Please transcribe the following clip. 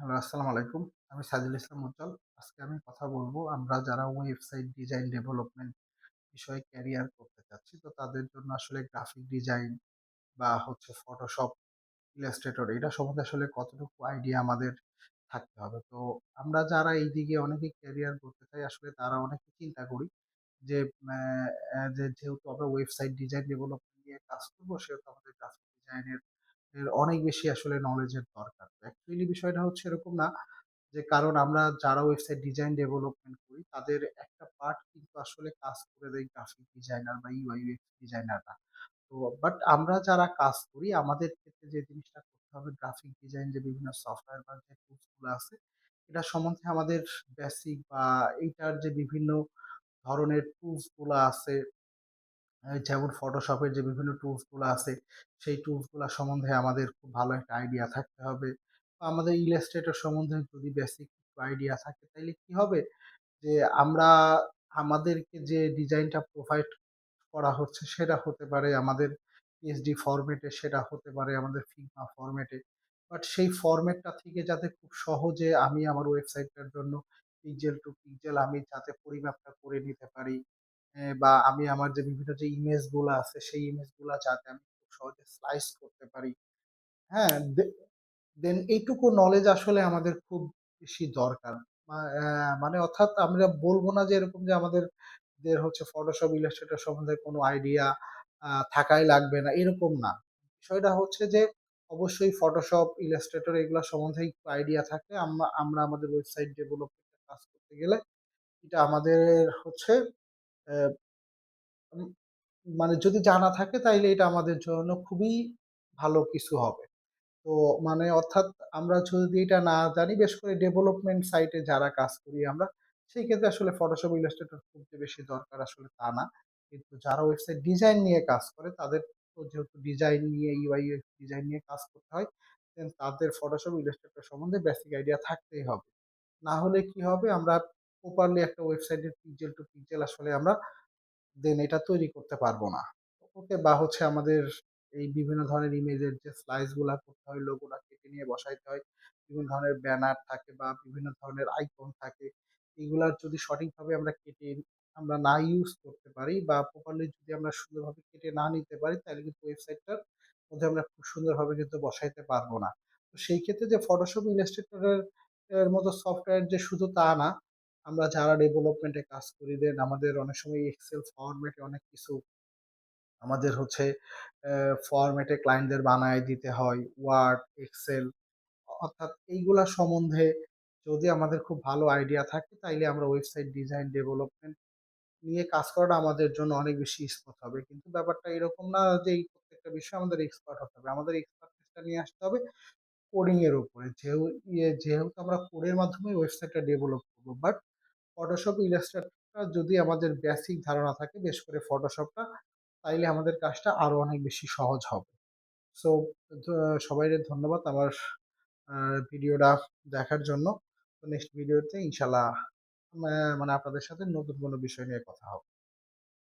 Hello, আসসালামু আলাইকুম। আমি সাজিল ইসলাম উজ্জ্বল। আজকে আমি কথা বলবো আমরা যারা ওয়েবসাইট ডিজাইন ডেভেলপমেন্ট বিষয়ে ক্যারিয়ার করতে চাচ্ছি, তো তাদের জন্য আসলে গ্রাফিক ডিজাইন বা ফটোশপ, ইলাস্ট্রেটর এটা সম্বন্ধে আসলে কতটুকু আইডিয়া আমাদের থাকতে হবে। তো আমরা যারা এইদিকে অনেকে ক্যারিয়ার করতে চাই আসলে তারা অনেকে চিন্তা করি যে ম্যা যেহেতু আমরা ওয়েবসাইট ডিজাইন ডেভেলপমেন্ট নিয়ে কাজ করব সেহেতু আমাদের গ্রাফিক ডিজাইনের অনেক বেশি আসলে নলেজের দরকার। তো অ্যাকচুয়ালি বিষয়টা হচ্ছে এরকম না। যে কারণ আমরা যারা ওয়েবসাইট ডিজাইন ডেভেলপমেন্ট করি তাদের একটা পার্ট কিন্তু আসলে কাজ করে দেয় গ্রাফিক ডিজাইনার বা ইউআই ইউএক্স ডিজাইনাররা। তো বাট আমরা যারা কাজ করি আমাদের ক্ষেত্রে যে জিনিসটা করতে হবে গ্রাফিক ডিজাইন যে বিভিন্ন সফটওয়্যার বা যে টুলস গুলো আছে এটা সম্বন্ধে আমাদের বেসিক বা এইটার যে বিভিন্ন ধরনের টুলস গুলা আছে, যেমন ফটোশপের যে বিভিন্ন টুলস গুলা আছে সেই টুলস গুলা সম্বন্ধে আমাদের খুব ভালো একটা আইডিয়া থাকতে হবে। বা আমাদের ইলাস্ট্রেটর সম্বন্ধে যদি বেসিক একটু আইডিয়া থাকে তাইলে কি হবে যে আমরা আমাদেরকে যে ডিজাইনটা প্রোভাইড করা হচ্ছে সেটা হতে পারে আমাদের পিএসডি ফরম্যাটে, সেটা হতে পারে আমাদের ফিগমা ফরম্যাটে। বাট সেই ফরম্যাটটা থেকে যাতে খুব সহজে আমি আমার ওয়েবসাইটটার জন্য পিক্সেল টু পিক্সেল আমি যাতে পরিমাপটা করে নিতে পারি, বা আমি আমার যে বিভিন্ন যে ইমেজগুলা আছে সেই ইমেজগুলা যাতে আমি খুব সহজে স্লাইস করতে পারি। হ্যাঁ? দেন এইটুকু নলেজ আসলে আমাদের খুব বেশি দরকার। মানে অর্থাৎ আমরা বলব না যে এরকম যে আমাদের Photoshop, Illustrator সম্বন্ধে কোনো আইডিয়া থাকাই লাগবে না, এরকম না। বিষয়টা হচ্ছে যে অবশ্যই Photoshop, Illustrator এগুলা সম্বন্ধে একটু আইডিয়া থাকলে আমরা আমাদের ওয়েবসাইট ডেভেলপমেন্ট এর কাজ করতে গেলে এটা আমাদের হচ্ছে অ্যা উম মানে যদি জানা থাকে তাইলে এটা আমাদের জন্য খুবই ভালো কিছু হবে। তো মানে অর্থাৎ আমরা যদি এটা না জানি, বিশেষ করে ডেভেলপমেন্ট সাইটে যারা কাজ করি আমরা, সেই ক্ষেত্রে আসলে ফটোশপ ইলাস্ট্রেটর খুব যে বেশি দরকার আসলে তা না। কিন্তু যারা ওয়েবসাইট ডিজাইন নিয়ে কাজ করে তাদের তো যেহেতু ডিজাইন নিয়ে ইউআই ইউএক্স ডিজাইন নিয়ে কাজ করতে হয়, দেন তাদের ফটোশপ ইলাস্ট্রেটর সম্বন্ধে বেসিক আইডিয়া থাকতেই হবে। না হলে কি হবে, আমরা প্রপারলি একটা ওয়েবসাইটের পিক্সেল টু পিক্সেল আসলে আমরা দেন এটা তৈরি করতে পারবো না। ওকে, বা আমাদের এই বিভিন্ন ধরনের ইমেজের যে স্লাইস গুলা করতে হয়, লোগোটা কেটে নিয়ে বসাইতে হয়। বিভিন্ন ধরনের ব্যানার থাকে বা বিভিন্ন ধরনের আইকন থাকে। এগুলার যদি সঠিকভাবে আমরা কেটে আমরা না ইউজ করতে পারি বা প্রপারলি যদি আমরা সুন্দরভাবে কেটে না নিতে পারি তাহলে কিন্তু ওয়েবসাইটটার মধ্যে আমরা খুব সুন্দরভাবে কিন্তু বসাইতে পারবো না। তো সেই ক্ষেত্রে যে Photoshop, Illustrator এর মতো সফটওয়্যার যে শুধু তা না, আমরা যারা ডেভেলপমেন্টে কাজ করি দেন আমাদের অনেক সময় এক্সেল ফরম্যাটে অনেক কিছু আমাদের ফরম্যাটে ক্লায়েন্টদের বানায় দিতে হয়। ওয়ার্ড, এক্সেল অর্থাৎ এইগুলা সম্বন্ধে যদি আমাদের খুব ভালো আইডিয়া থাকে তাইলে আমরা ওয়েবসাইট ডিজাইন ডেভেলপমেন্ট নিয়ে কাজ করাটা আমাদের জন্য অনেক বেশি স্মুথ হবে। কিন্তু ব্যাপারটা এরকম না যে এই প্রত্যেকটা বিষয়ে আমাদের এক্সপার্ট হতে হবে। আমাদের এক্সপার্টিসটা নিয়ে আসতে হবে কোডিং এর উপরে। যেহেতু আমরা কোডের মাধ্যমে ওয়েবসাইটটা ডেভেলপ করব। বাট Photoshop, Illustrator টা যদি আমাদের বেসিক ধারণা থাকে, বিশেষ করে Photoshop টা, তাইলে আমাদের কাজটা আরো অনেক বেশি সহজ হবে। সো ध সবাইরে ধন্যবাদ আমার আ ভিডিওটা দেখার জন্য। তো নেক্সট ভিডিওতে ইনশাআল্লাহ মানে আপনাদের সাথে নতুন কোনো বিষয় নিয়ে কথা হবে।